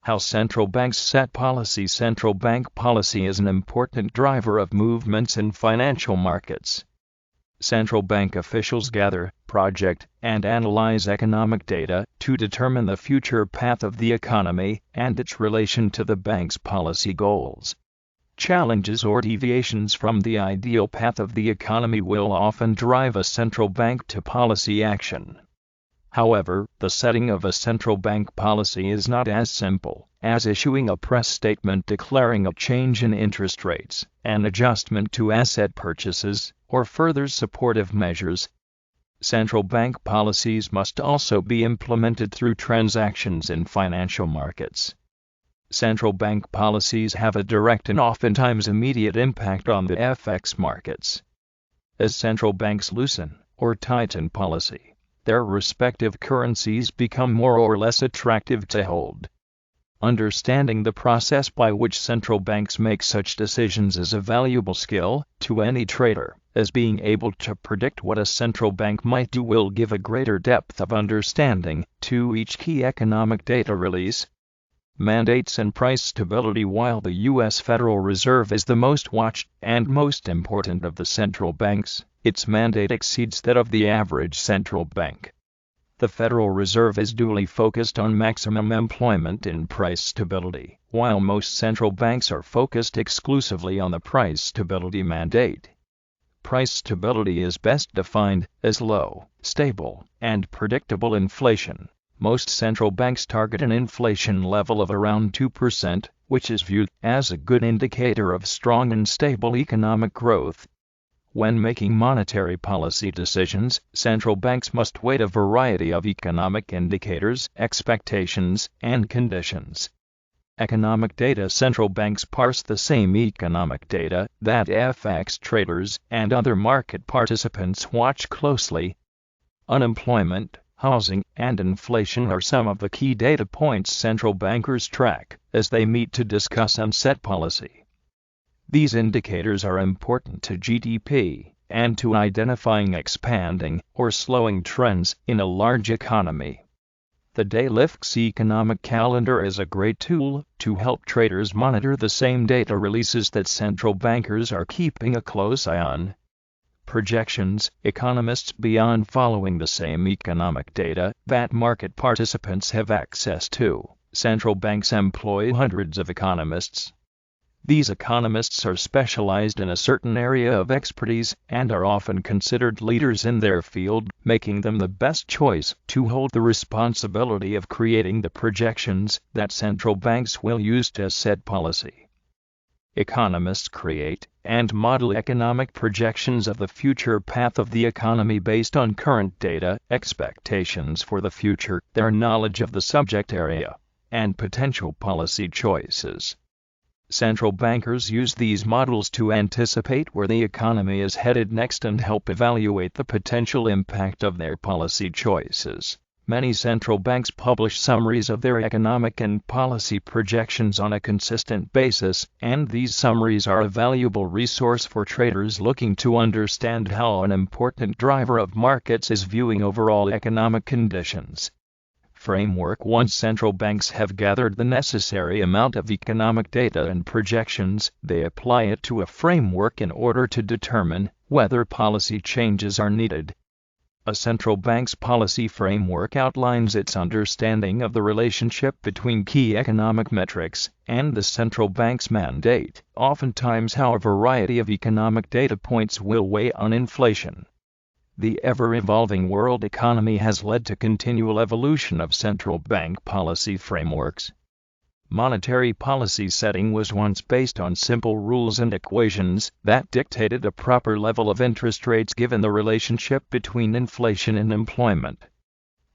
How central banks set policy. Central bank policy is an important driver of movements in financial markets. Central bank officials gather, project, and analyze economic data to determine the future path of the economy and its relation to the bank's policy goals. Challenges or deviations from the ideal path of the economy will often drive a central bank to policy action. However, the setting of a central bank policy is not as simple as issuing a press statement declaring a change in interest rates, an adjustment to asset purchases, or further supportive measures. Central bank policies must also be implemented through transactions in financial markets. Central bank policies have a direct and oftentimes immediate impact on the FX markets. As central banks loosen or tighten policy, their respective currencies become more or less attractive to hold. Understanding the process by which central banks make such decisions is a valuable skill to any trader, as being able to predict what a central bank might do will give a greater depth of understanding to each key economic data release. Mandates and price stability. While the U.S. Federal Reserve is the most watched and most important of the central banks, its mandate exceeds that of the average central bank. The Federal Reserve is duly focused on maximum employment and price stability, while most central banks are focused exclusively on the price stability mandate. Price stability is best defined as low, stable, and predictable inflation. Most central banks target an inflation level of around 2%, which is viewed as a good indicator of strong and stable economic growth. When making monetary policy decisions, central banks must weigh a variety of economic indicators, expectations, and conditions. Economic data. Central banks parse the same economic data that FX traders and other market participants watch closely. Unemployment, housing, and inflation are some of the key data points central bankers track as they meet to discuss and set policy. These indicators are important to GDP and to identifying expanding or slowing trends in a large economy. The Daylifx economic calendar is a great tool to help traders monitor the same data releases that central bankers are keeping a close eye on. Projections. Economists beyond following the same economic data that market participants have access to, central banks employ hundreds of economists. These economists are specialized in a certain area of expertise and are often considered leaders in their field, making them the best choice to hold the responsibility of creating the projections that central banks will use to set policy. Economists create and model economic projections of the future path of the economy based on current data, expectations for the future, their knowledge of the subject area, and potential policy choices. Central bankers use these models to anticipate where the economy is headed next and help evaluate the potential impact of their policy choices. Many central banks publish summaries of their economic and policy projections on a consistent basis, and these summaries are a valuable resource for traders looking to understand how an important driver of markets is viewing overall economic conditions. Framework. Once central banks have gathered the necessary amount of economic data and projections, they apply it to a framework in order to determine whether policy changes are needed. A central bank's policy framework outlines its understanding of the relationship between key economic metrics and the central bank's mandate, oftentimes how a variety of economic data points will weigh on inflation. The ever-evolving world economy has led to continual evolution of central bank policy frameworks. Monetary policy setting was once based on simple rules and equations that dictated a proper level of interest rates given the relationship between inflation and employment.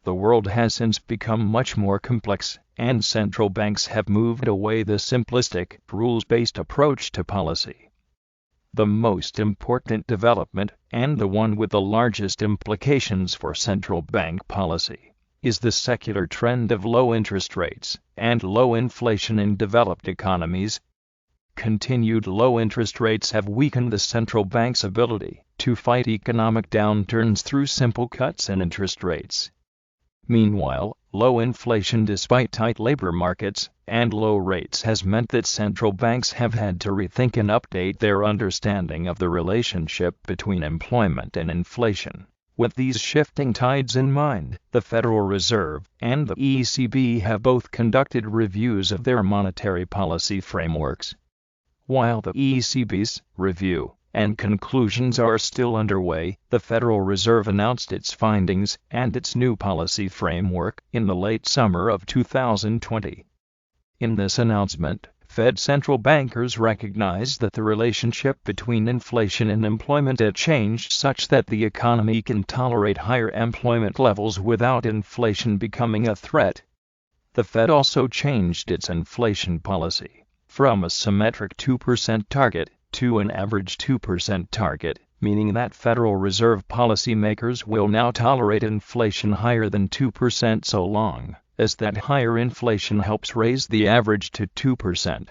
The world has since become much more complex, and central banks have moved away the simplistic, rules-based approach to policy. The most important development, and the one with the largest implications for central bank policy, is the secular trend of low interest rates and low inflation in developed economies. Continued low interest rates have weakened the central bank's ability to fight economic downturns through simple cuts in interest rates. Meanwhile, Low inflation despite tight labor markets and low rates has meant that central banks have had to rethink and update their understanding of the relationship between employment and inflation. With these shifting tides in mind, the Federal Reserve and the ECB have both conducted reviews of their monetary policy frameworks. While the ECB's review and conclusions are still underway, the Federal Reserve announced its findings and its new policy framework in the late summer of 2020. In this announcement, Fed central bankers recognized that the relationship between inflation and employment had changed such that the economy can tolerate higher employment levels without inflation becoming a threat. The Fed also changed its inflation policy from a symmetric 2% target to an average 2% target, meaning that Federal Reserve policymakers will now tolerate inflation higher than 2% so long as that higher inflation helps raise the average to 2%.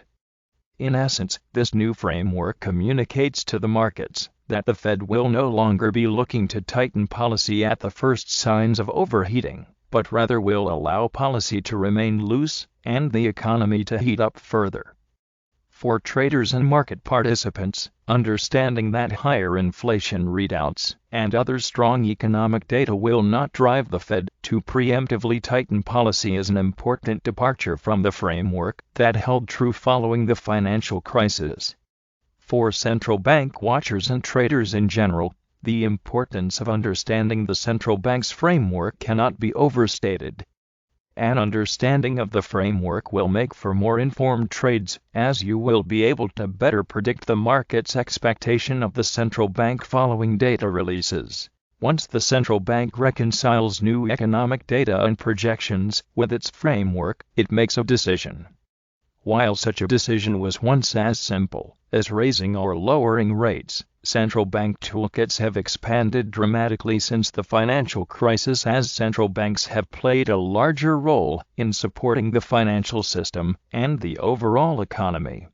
In essence, this new framework communicates to the markets that the Fed will no longer be looking to tighten policy at the first signs of overheating, but rather will allow policy to remain loose and the economy to heat up further. For traders and market participants, understanding that higher inflation readouts and other strong economic data will not drive the Fed to preemptively tighten policy is an important departure from the framework that held true following the financial crisis. For central bank watchers and traders in general, the importance of understanding the central bank's framework cannot be overstated. An understanding of the framework will make for more informed trades, as you will be able to better predict the market's expectation of the central bank following data releases. Once the central bank reconciles new economic data and projections with its framework, it makes a decision. While such a decision was once as simple as raising or lowering rates, central bank toolkits have expanded dramatically since the financial crisis as central banks have played a larger role in supporting the financial system and the overall economy.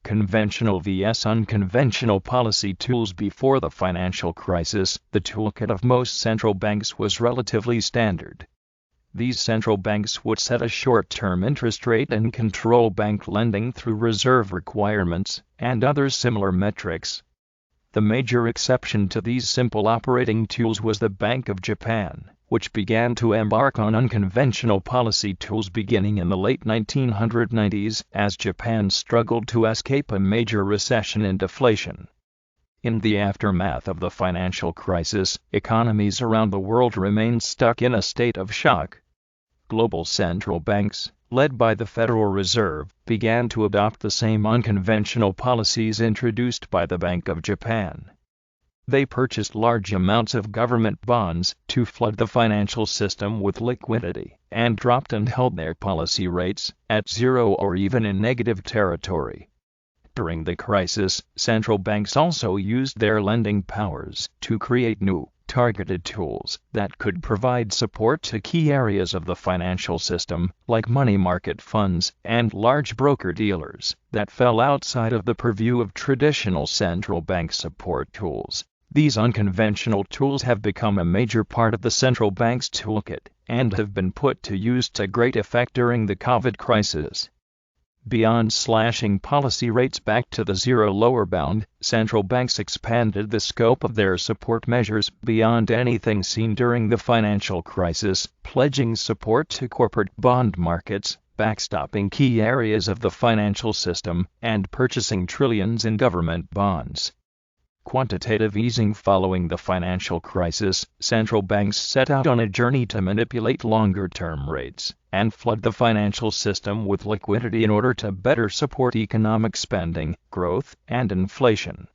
Conventional vs. unconventional policy tools. Before the financial crisis, the toolkit of most central banks was relatively standard. These central banks would set a short-term interest rate and control bank lending through reserve requirements and other similar metrics. The major exception to these simple operating tools was the Bank of Japan, which began to embark on unconventional policy tools beginning in the late 1990s as Japan struggled to escape a major recession and deflation. In the aftermath of the financial crisis, economies around the world remained stuck in a state of shock. Global central banks, led by the Federal Reserve, began to adopt the same unconventional policies introduced by the Bank of Japan. They purchased large amounts of government bonds to flood the financial system with liquidity, and dropped and held their policy rates at zero or even in negative territory. During the crisis, central banks also used their lending powers to create new, targeted tools that could provide support to key areas of the financial system, like money market funds and large broker-dealers, that fell outside of the purview of traditional central bank support tools. These unconventional tools have become a major part of the central bank's toolkit and have been put to use to great effect during the COVID crisis. Beyond slashing policy rates back to the zero lower bound, central banks expanded the scope of their support measures beyond anything seen during the financial crisis, pledging support to corporate bond markets, backstopping key areas of the financial system, and purchasing trillions in government bonds. Quantitative easing. Following the financial crisis, central banks set out on a journey to manipulate longer-term rates and flood the financial system with liquidity in order to better support economic spending, growth, and inflation.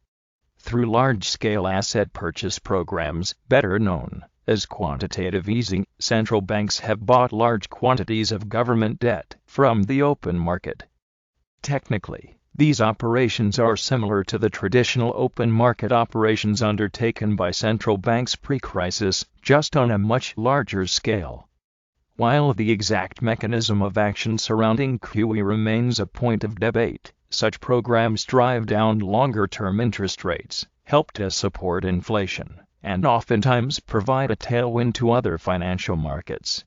Through large-scale asset purchase programs, better known as quantitative easing, central banks have bought large quantities of government debt from the open market. Technically, these operations are similar to the traditional open market operations undertaken by central banks pre-crisis, just on a much larger scale. While the exact mechanism of action surrounding QE remains a point of debate, such programs drive down longer-term interest rates, help to support inflation, and oftentimes provide a tailwind to other financial markets.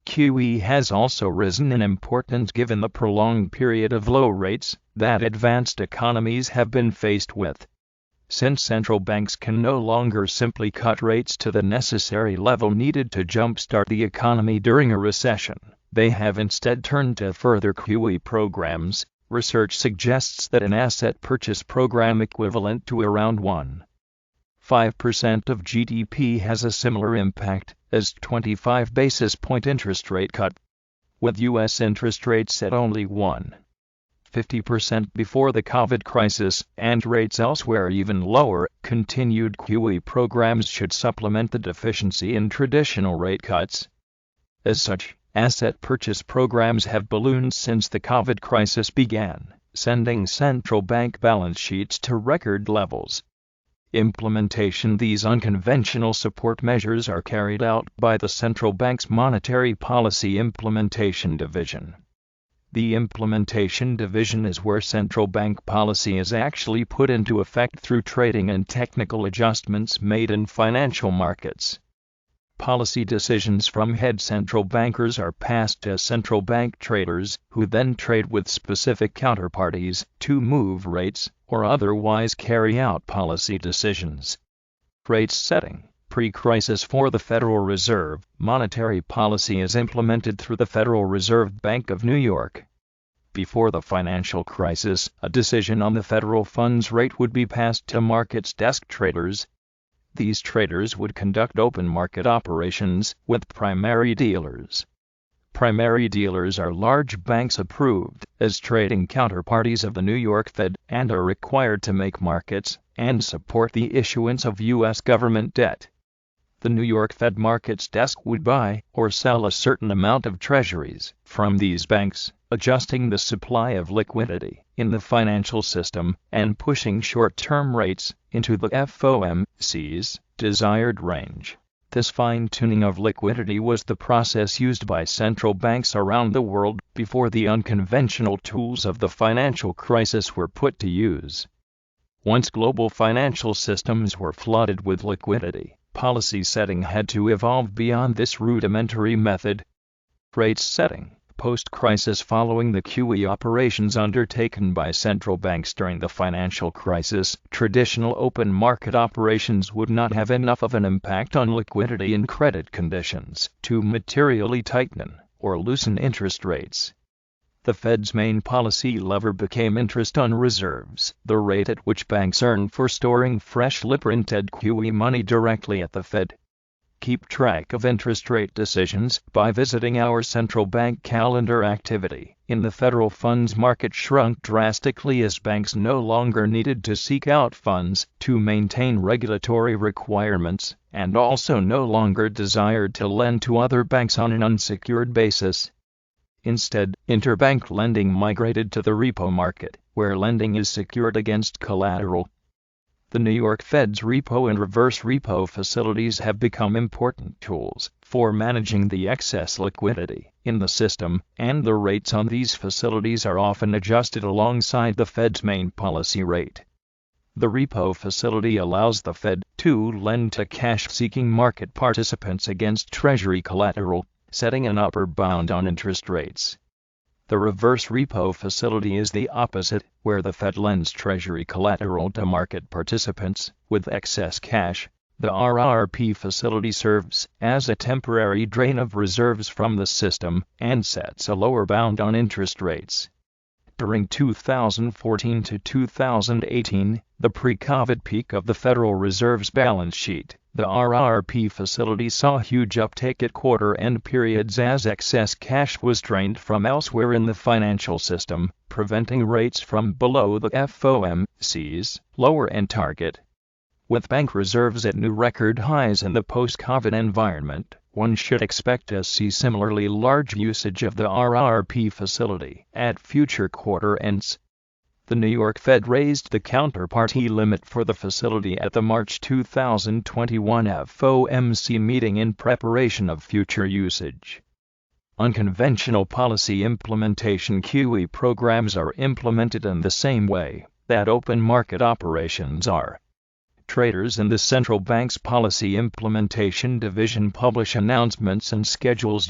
QE has also risen in importance given the prolonged period of low rates that advanced economies have been faced with. Since central banks can no longer simply cut rates to the necessary level needed to jumpstart the economy during a recession, they have instead turned to further QE programs. Research suggests that an asset purchase program equivalent to around 1.5% of GDP has a similar impact as 25 basis point interest rate cut. With U.S. interest rates at only 1.50% before the COVID crisis and rates elsewhere even lower, continued QE programs should supplement the deficiency in traditional rate cuts. As such, asset purchase programs have ballooned since the COVID crisis began, sending central bank balance sheets to record levels. Implementation: these unconventional support measures are carried out by the central bank's Monetary Policy Implementation Division. The Implementation Division is where central bank policy is actually put into effect through trading and technical adjustments made in financial markets. Policy decisions from head central bankers are passed to central bank traders, who then trade with specific counterparties to move rates or otherwise carry out policy decisions. Rate setting. Pre-crisis for the Federal Reserve, monetary policy is implemented through the Federal Reserve Bank of New York. Before the financial crisis, a decision on the federal funds rate would be passed to markets desk traders. These traders would conduct open market operations with primary dealers. Primary dealers are large banks approved as trading counterparties of the New York Fed and are required to make markets and support the issuance of U.S. government debt. The New York Fed markets desk would buy or sell a certain amount of treasuries from these banks, adjusting the supply of liquidity in the financial system and pushing short-term rates into the FOMC's desired range. This fine-tuning of liquidity was the process used by central banks around the world before the unconventional tools of the financial crisis were put to use. Once global financial systems were flooded with liquidity, policy setting had to evolve beyond this rudimentary method. Rate setting. Post-crisis: following the QE operations undertaken by central banks during the financial crisis, traditional open market operations would not have enough of an impact on liquidity and credit conditions to materially tighten or loosen interest rates. The Fed's main policy lever became interest on reserves, the rate at which banks earn for storing freshly printed QE money directly at the Fed. Keep track of interest rate decisions by visiting our central bank calendar. Activity in the federal funds market shrunk drastically as banks no longer needed to seek out funds to maintain regulatory requirements and also no longer desired to lend to other banks on an unsecured basis. Instead, interbank lending migrated to the repo market, where lending is secured against collateral. The New York Fed's repo and reverse repo facilities have become important tools for managing the excess liquidity in the system, and the rates on these facilities are often adjusted alongside the Fed's main policy rate. The repo facility allows the Fed to lend to cash-seeking market participants against Treasury collateral, setting an upper bound on interest rates. The reverse repo facility is the opposite, where the Fed lends Treasury collateral to market participants with excess cash. The RRP facility serves as a temporary drain of reserves from the system and sets a lower bound on interest rates. During 2014 to 2018, the pre-COVID peak of the Federal Reserve's balance sheet, the RRP facility saw huge uptake at quarter-end periods as excess cash was drained from elsewhere in the financial system, preventing rates from below the FOMC's lower-end target. With bank reserves at new record highs in the post-COVID environment, one should expect to see similarly large usage of the RRP facility at future quarter ends. The New York Fed raised the counterparty limit for the facility at the March 2021 FOMC meeting in preparation of future usage. Unconventional policy implementation: QE programs are implemented in the same way that open market operations are. Traders in the central bank's policy implementation division publish announcements and schedules